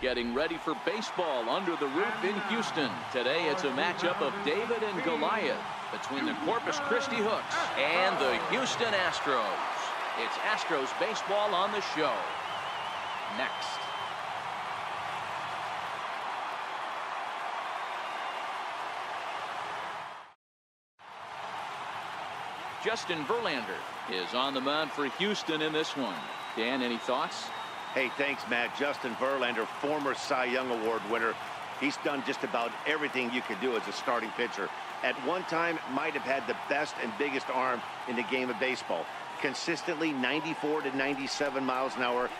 getting ready for baseball under the roof in Houston. Today it's a matchup of David and Goliath between the Corpus Christi Hooks and the Houston Astros. It's Astros baseball on the show. Next. Justin Verlander is on the mound for Houston in this one. Dan, any thoughts? Hey, thanks, Matt. Justin Verlander, former Cy Young Award winner. He's done just about everything you could do as a starting pitcher. At one time, might have had the best and biggest arm in the game of baseball. Consistently 94 to 97 miles an hour.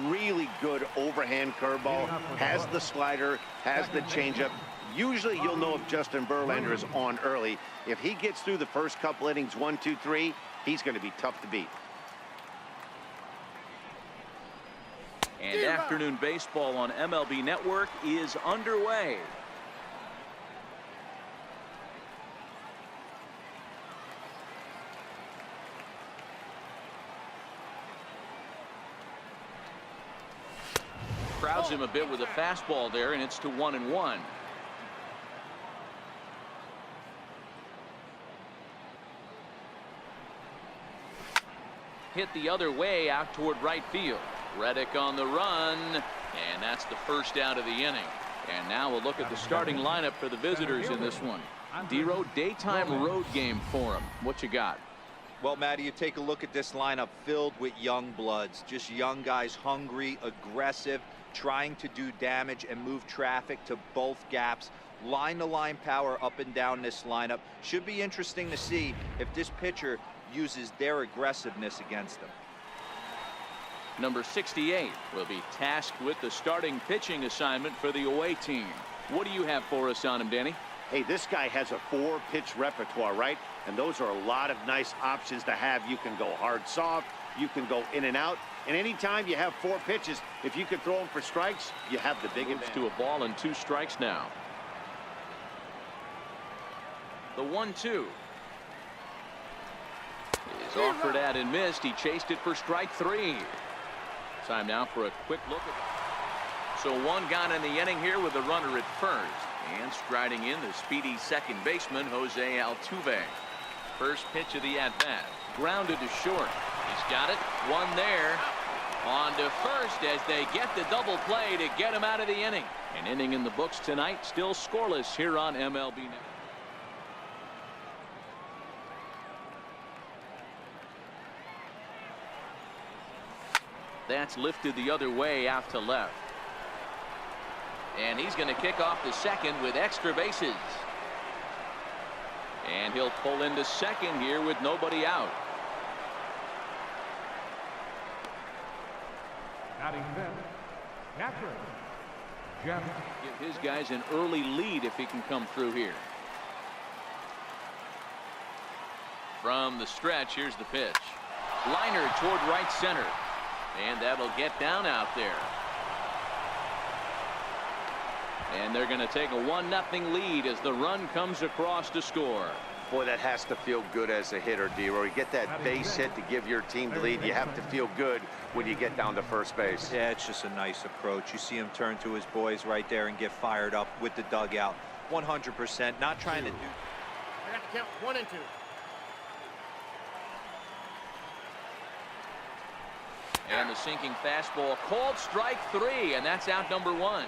Really good overhand curveball. Has the slider, has the changeup. Usually you'll know if Justin Verlander is on early. If he gets through the first couple innings, 1, 2, 3, he's going to be tough to beat. And afternoon baseball on MLB Network is underway. Crowds him a bit with a fastball there, and it's to 1-1. Hit the other way out toward right field. Reddick on the run, and that's the first out of the inning. And now we'll look at the starting lineup for the visitors in this one. D-Row, daytime road game for them. What you got? Well, Matty, you take a look at this lineup filled with young bloods, just young guys, hungry, aggressive, trying to do damage and move traffic to both gaps. Line-to-line power up and down this lineup. Should be interesting to see if this pitcher uses their aggressiveness against them. Number 68 will be tasked with the starting pitching assignment for the away team. What do you have for us on him, Danny? Hey, this guy has a 4-pitch repertoire, right? And those are a lot of nice options to have. You can go hard, soft. You can go in and out. And anytime you have 4 pitches, if you can throw them for strikes, you have the big advantage. To a ball and 2 strikes now. The 1-2 is offered at and missed. He chased it for strike 3. Time now for a quick look at. So one gone in the inning here with a runner at first. And striding in the speedy second baseman, Jose Altuve. First pitch of the at-bat. Grounded to short. He's got it. One there. On to first as they get the double play to get him out of the inning. An inning in the books tonight. Still scoreless here on MLB Network. That's lifted the other way out to left. And he's going to kick off the second with extra bases. And he'll pull into second here with nobody out. Give his guys an early lead if he can come through here. From the stretch, here's the pitch. Liner toward right center. And that'll get down out there. And they're going to take a 1-0 lead as the run comes across to score. Boy, that has to feel good as a hitter, D-Roy. You get that base hit to give your team the lead. You have to feel good when you get down to first base. Yeah, it's just a nice approach. You see him turn to his boys right there and get fired up with the dugout. 100%. Not trying to do. I got to count 1 and 2. And the sinking fastball called strike 3, and that's out number 1.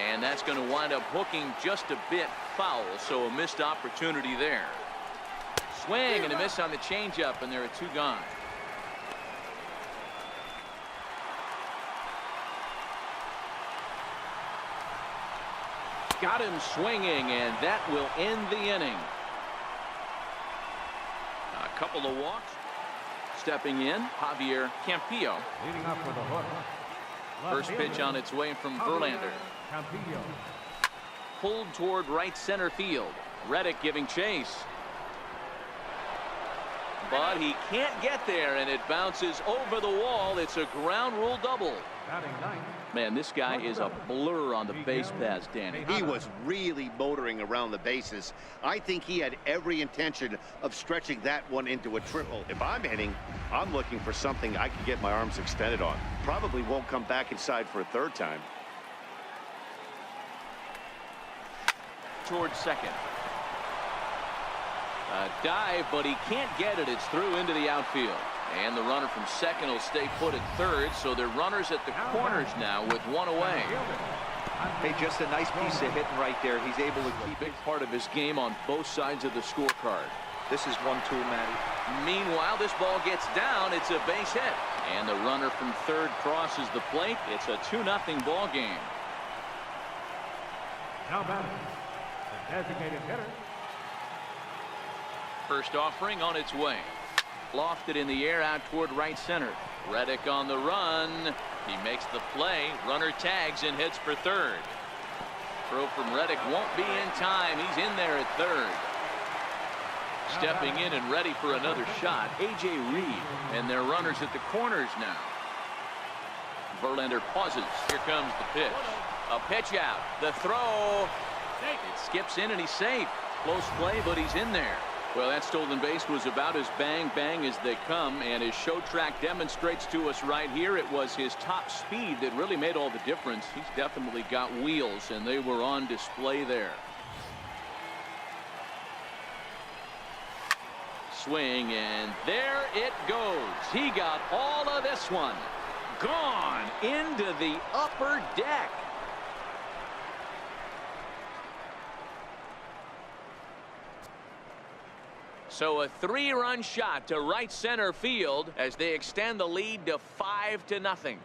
And that's going to wind up hooking just a bit foul, so a missed opportunity there. Swing and a miss on the changeup, and there are 2 gone. Got him swinging, and that will end the inning. A couple of walks. Stepping in, Javier Campillo. Leading up with a hook. First pitch on its way from Verlander. Campillo. Pulled toward right center field. Reddick giving chase. But he can't get there, and it bounces over the wall. It's a ground rule double. Man, this guy is a blur on the base paths, Danny. He was really motoring around the bases. I think he had every intention of stretching that one into a triple. If I'm hitting, I'm looking for something I can get my arms extended on. Probably won't come back inside for a third time. towards second. A dive, but he can't get it. It's through into the outfield. And the runner from second will stay put at third, so they're runners at the corners now with one away. Hey, just a nice piece of hitting right there. He's able to keep A big part of his game on both sides of the scorecard. This is one tool, Matty. Meanwhile, this ball gets down. It's a base hit. And the runner from third crosses the plate. It's a 2-0 ball game. Now batting, the designated hitter. First offering on its way. Lofted in the air out toward right center. Reddick on the run. He makes the play. Runner tags and hits for third. Throw from Reddick won't be in time. He's in there at third. Stepping in and ready for another shot, A.J. Reed. And they're runners at the corners now. Verlander pauses. Here comes the pitch. A pitch out. The throw. It skips in and he's safe. Close play, but he's in there. Well, that stolen base was about as bang as they come, and his show track demonstrates to us right here it was his top speed that really made all the difference. He's definitely got wheels, and they were on display there. Swing, and there it goes. He got all of this one. Gone into the upper deck. So a 3-run shot to right center field as they extend the lead to 5-0.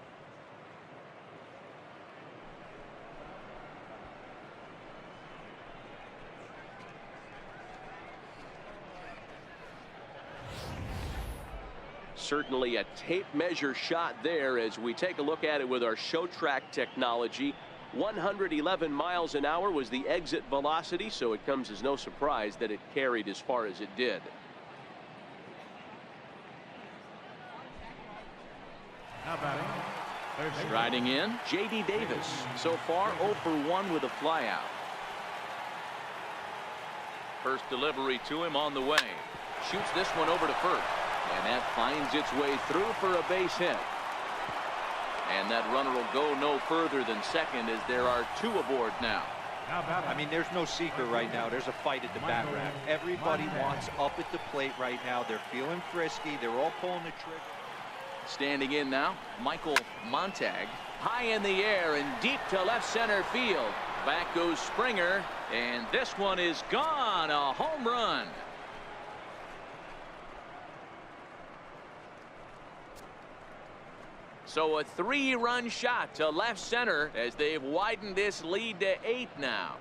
Certainly a tape measure shot there as we take a look at it with our show track technology. 111 miles an hour was the exit velocity, so it comes as no surprise that it carried as far as it did. Now batting, third base. Striding in, J.D. Davis. So far 0 for 1 with a flyout. First delivery to him on the way. Shoots this one over to first. And that finds its way through for a base hit. And that runner will go no further than second as there are 2 aboard now. Now batting. I mean, there's no secret right now. There's a fight at the bat rack. Everybody wants up at the plate right now. They're feeling frisky. They're all pulling the trigger. Standing in now, Michael Montag. High in the air and deep to left center field. Back goes Springer, and this one is gone. A home run. So a 3-run shot to left center as they've widened this lead to 8 now.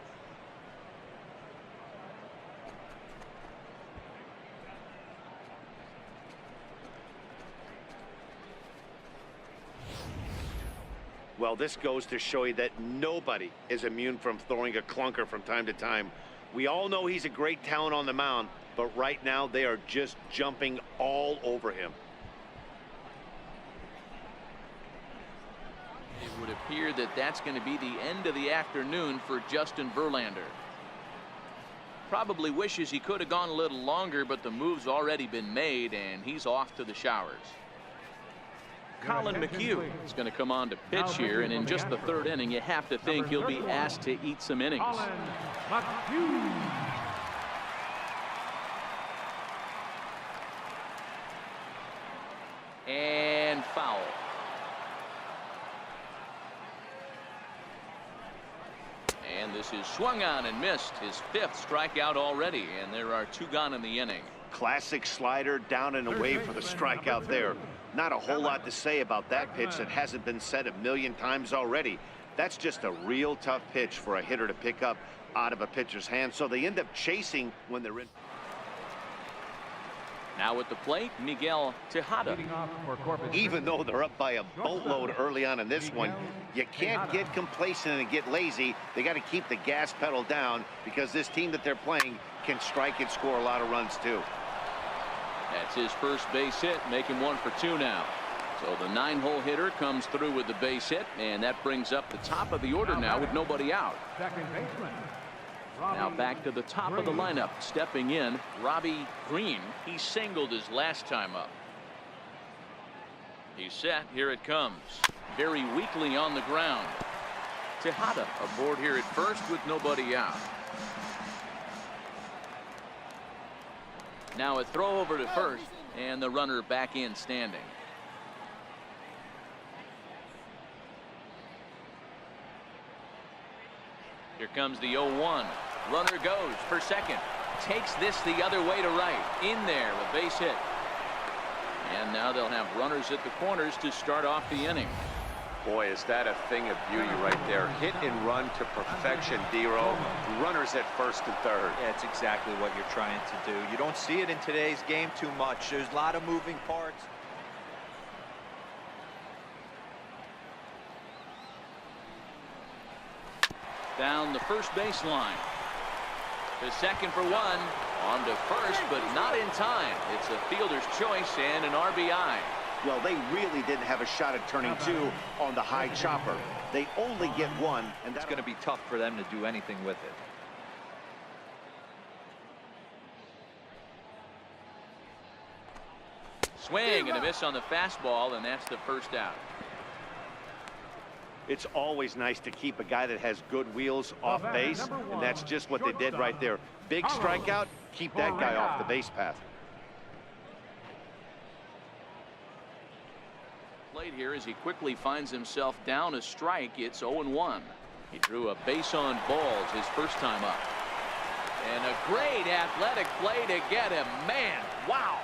Well, this goes to show you that nobody is immune from throwing a clunker from time to time. We all know he's a great talent on the mound, but right now they are just jumping all over him. It would appear that that's going to be the end of the afternoon for Justin Verlander. Probably wishes he could have gone a little longer, but the move's already been made, and he's off to the showers. Colin McHugh is going to come on to pitch here, and in just the 3rd inning, you have to think he'll be asked to eat some innings. Colin McHugh. And foul. And this is swung on and missed. His 5th strikeout already, and there are 2 gone in the inning. Classic slider down and away for the strikeout there. Not a whole lot to say about that pitch that hasn't been said a million times already. That's just a real tough pitch for a hitter to pick up out of a pitcher's hand, so they end up chasing when they're in. Now at the plate, Miguel Tejada. Leading off for Corpus Even Christi. though they're up by a boatload early on in this one, you can't get complacent and get lazy. They got to keep the gas pedal down because this team that they're playing can strike and score a lot of runs too. That's his first base hit, making 1 for 2 now. So the 9-hole hitter comes through with the base hit, and that brings up the top of the order now with nobody out. Second baseman. Now back to the top of the lineup. Stepping in, Robbie Green. He singled his last time up. He's set. Here it comes. Very weakly on the ground. Tejada aboard here at first with nobody out. Now a throw over to first, and the runner back in standing. Here comes the 0-1. Runner goes for second. Takes this the other way to right. In there, a base hit. And now they'll have runners at the corners to start off the inning. Boy, is that a thing of beauty right there. Hit and run to perfection, D-Row. Runners at first and third. Yeah, it's exactly what you're trying to do. You don't see it in today's game too much. There's a lot of moving parts. Down the first baseline. To second for one. On to first, but not in time. It's a fielder's choice and an RBI. Well, they really didn't have a shot at turning two on the high chopper. They only get one, and It's going to be tough for them to do anything with it. Swing and a miss on the fastball, and that's the first out. It's always nice to keep a guy that has good wheels off base, and that's just what they did right there. Big strikeout, keep that guy off the base path. Played here as he quickly finds himself down a strike. It's 0-1. He drew a base on balls his first time up. And a great athletic play to get him. Man, wow.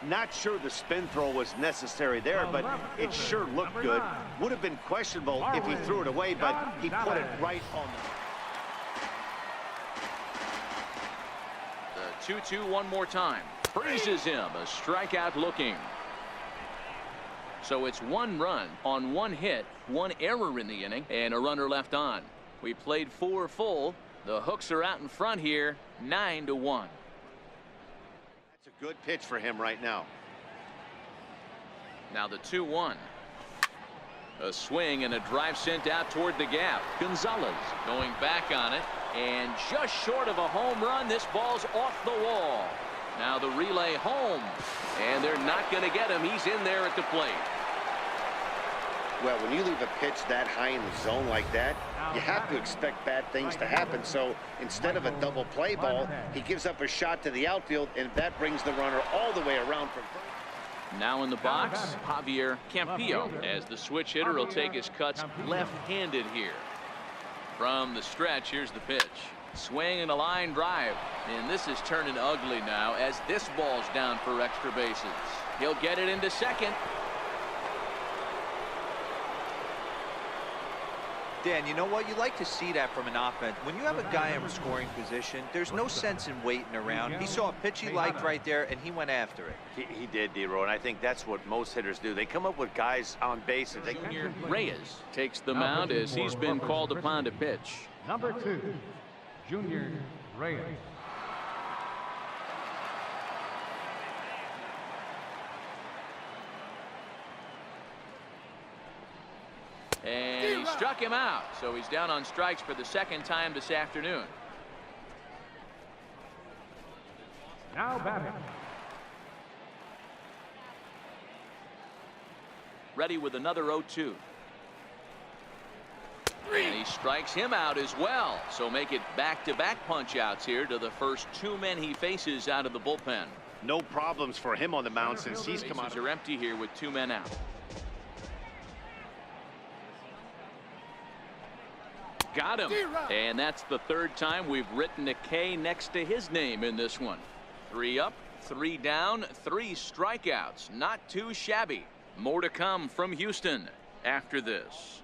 Not sure the spin throw was necessary there, but it sure looked good. Would have been questionable if he threw it away, but he put it right on the 2-2 one more time. Freezes him. A strikeout looking. So it's one run on one hit, one error in the inning, and a runner left on. We played 4 full. The Hooks are out in front here, 9-1. That's a good pitch for him right now. Now the 2-1. A swing and a drive sent out toward the gap. Gonzalez going back on it, and just short of a home run. This ball's off the wall. Now the relay home, and they're not going to get him. He's in there at the plate. Well, when you leave a pitch that high in the zone like that, you have to expect bad things to happen. So instead of a double play ball, he gives up a shot to the outfield, and that brings the runner all the way around from first. Now in the box, Javier Campillo, as the switch hitter will take his cuts left-handed here. From the stretch, here's the pitch. Swing and a line drive, and this is turning ugly now as this ball's down for extra bases. He'll get it into second. Dan, you know what? You like to see that from an offense. When you have a guy in scoring position, there's no sense in waiting around. He saw a pitch he liked right there, and he went after it. He did, D-Row, and I think that's what most hitters do. They come up with guys on base. And Junior Reyes takes the mound as he's been called upon to pitch. Number 2, Junior Reyes. And he struck him out, so he's down on strikes for the second time this afternoon. Now batting. Ready with another 0-2. And he strikes him out as well, so make it back-to-back punch-outs here to the first 2 men he faces out of the bullpen. no problems for him on the mound since he's come out. Bases are empty here with 2 men out. Got him. And that's the 3rd time we've written a K next to his name in this one. 3 up, 3 down, 3 strikeouts. Not too shabby. More to come from Houston after this.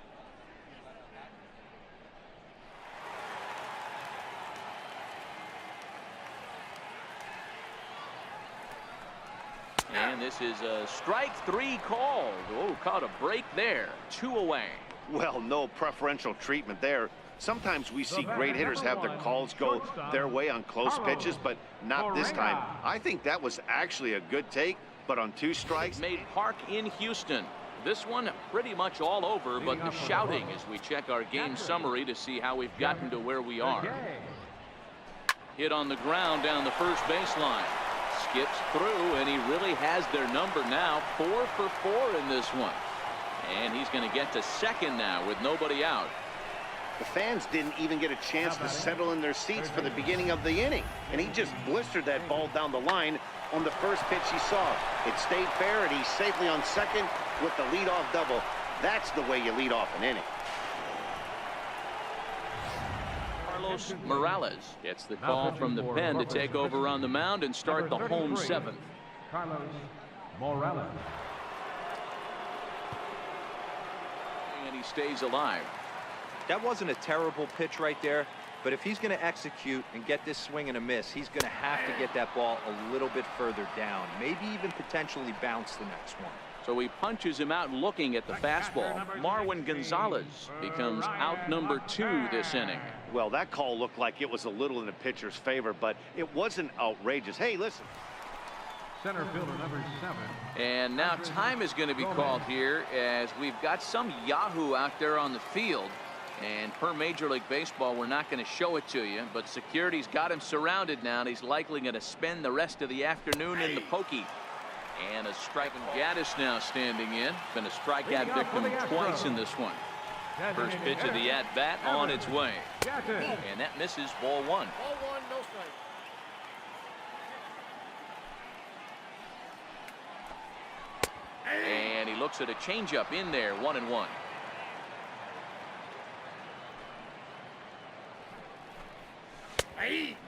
And this is a strike 3 called. Oh, caught a break there. 2 away. Well, no preferential treatment there. Sometimes we see great hitters have their calls go their way on close pitches, but not this time. I think that was actually a good take, but on 2 strikes. Made Park in Houston. This one pretty much all over, but the shouting as we check our game summary to see how we've gotten to where we are. Hit on the ground down the first baseline. Skips through, and he really has their number now. 4 for 4 in this one. And he's going to get to second now with nobody out. The fans didn't even get a chance to settle in their seats for the beginning of the inning. And he just blistered that ball down the line on the first pitch he saw. It stayed fair, and he's safely on second with the leadoff double. That's the way you lead off an inning. Carlos Morales gets the call from the pen to take over on the mound and start the home seventh. Carlos Morales. And he stays alive. That wasn't a terrible pitch right there, but if he's going to execute and get this swing and a miss, he's going to have to get that ball a little bit further down, maybe even potentially bounce the next one. So he punches him out looking at the fastball. Marwin Gonzalez becomes out number 2 this inning. Well, that call looked like it was a little in the pitcher's favor, but it wasn't outrageous. Hey, listen. Center fielder number 7. And now time is going to be called here as we've got some Yahoo out there on the field. And per Major League Baseball, we're not going to show it to you, but security's got him surrounded now, and he's likely going to spend the rest of the afternoon in the pokey. And a strike. Gaddis now standing in. Been a strikeout victim twice in this one. First pitch of the at-bat on its way. And that misses, ball 1. Ball 1, no strike. And he looks at a changeup in there, 1-1.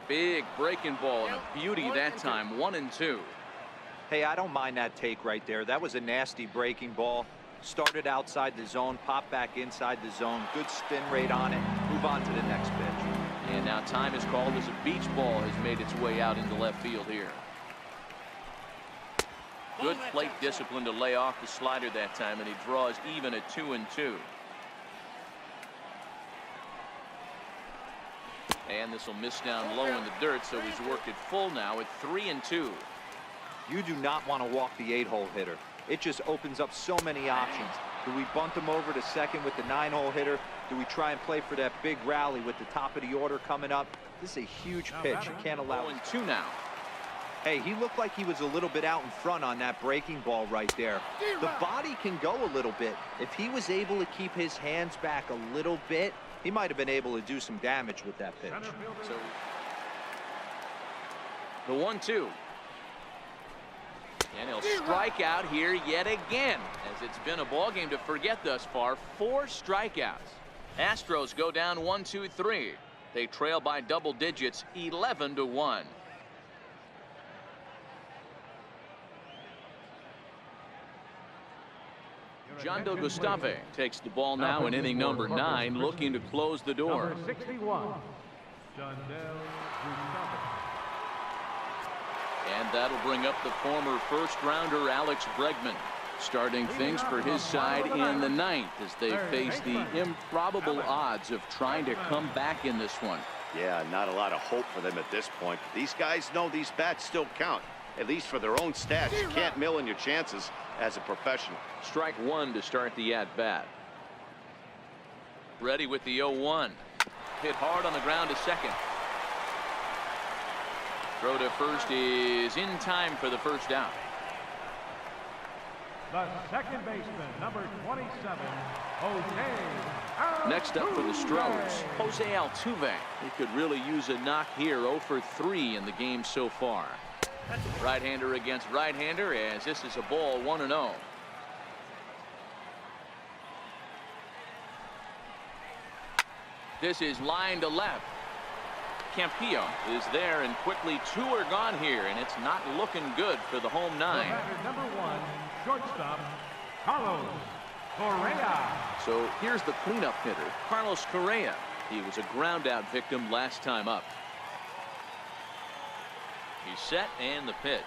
Big breaking ball and a beauty that time, 1-2. Hey, I don't mind that take right there. That was a nasty breaking ball. Started outside the zone, popped back inside the zone. Good spin rate on it. Move on to the next pitch. And now time is called as a beach ball has made its way out into left field here. Good plate discipline to lay off the slider that time, and he draws even at 2-2. And this will miss down low in the dirt, so he's worked it full now at 3-2. You do not want to walk the 8-hole hitter. It just opens up so many options. Do we bunt him over to second with the 9-hole hitter? Do we try and play for that big rally with the top of the order coming up? This is a huge pitch. You can't allow it. 0-2 now. Hey, he looked like he was a little bit out in front on that breaking ball right there. The body can go a little bit. If he was able to keep his hands back a little bit, he might have been able to do some damage with that pitch. So the 1-2. And he'll strike out here yet again, as it's been a ball game to forget thus far. 4 strikeouts. Astros go down 1-2-3. They trail by double digits, 11-1. Jondo Gustave takes the ball now in inning number 9, looking to close the door. Number 61. Jondo Gustave. And that'll bring up the former first-rounder Alex Bregman, starting things for his side in the 9th as they face the improbable odds of trying to come back in this one. Yeah, not a lot of hope for them at this point. These guys know these bats still count, at least for their own stats. You can't mill in your chances as a professional. Strike 1 to start the at-bat. Ready with the 0-1. Hit hard on the ground to second. Throw to first is in time for the first out. The second baseman, number 27, Jose Altuve. Next up for the Stros, Jose Altuve. He could really use a knock here, 0 for 3 in the game so far. Right-hander against right-hander, as this is a ball, 1-0. This is line to left. Campillo is there, and quickly 2 are gone here, and it's not looking good for the home 9. Number 1, shortstop, Carlos Correa. So here's the cleanup hitter, Carlos Correa. He was a ground-out victim last time up. He's set, and the pitch.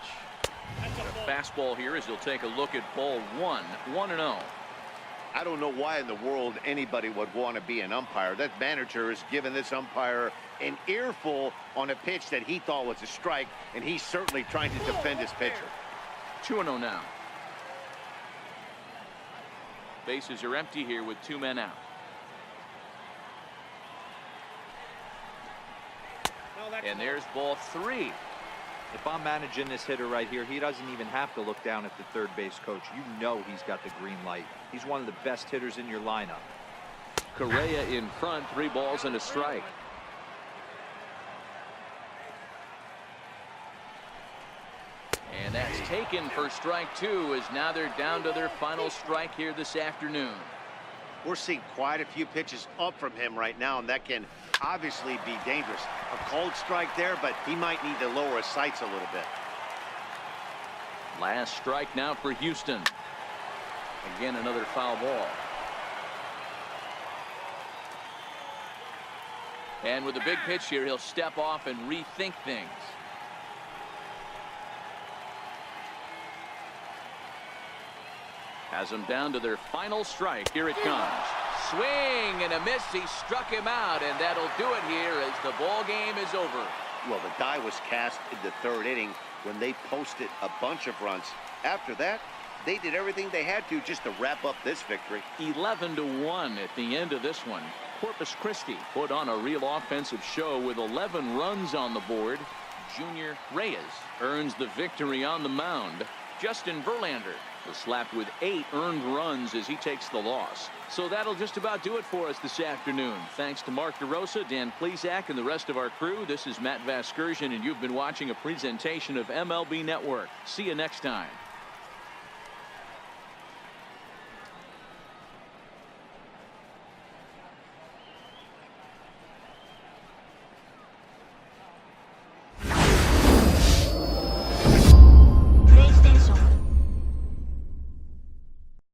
A fastball here as he'll take a look at ball 1, 1-0. I don't know why in the world anybody would want to be an umpire. That manager has given this umpire an earful on a pitch that he thought was a strike, and he's certainly trying to defend his pitcher. 2-0 now. Bases are empty here with 2 men out. And there's ball 3. If I'm managing this hitter right here, he doesn't even have to look down at the third base coach. You know he's got the green light. He's one of the best hitters in your lineup. Correa in front, 3 balls and a strike. And that's taken for strike 2, as now they're down to their final strike here this afternoon. We're seeing quite a few pitches up from him right now, and that can obviously be dangerous. A cold strike there, but he might need to lower his sights a little bit. Last strike now for Houston. Again, another foul ball. And with a big pitch here, he'll step off and rethink things. Has them down to their final strike. Here it comes. Swing and a miss. He struck him out, and that'll do it here as the ball game is over. Well, the die was cast in the 3rd inning when they posted a bunch of runs. After that, they did everything they had to just to wrap up this victory. 11-1 at the end of this one. Corpus Christi put on a real offensive show with 11 runs on the board. Junior Reyes earns the victory on the mound. Justin Verlander was slapped with 8 earned runs as he takes the loss. So that'll just about do it for us this afternoon. Thanks to Mark DeRosa, Dan Plesac, and the rest of our crew. This is Matt Vasgersian, and you've been watching a presentation of MLB Network. See you next time.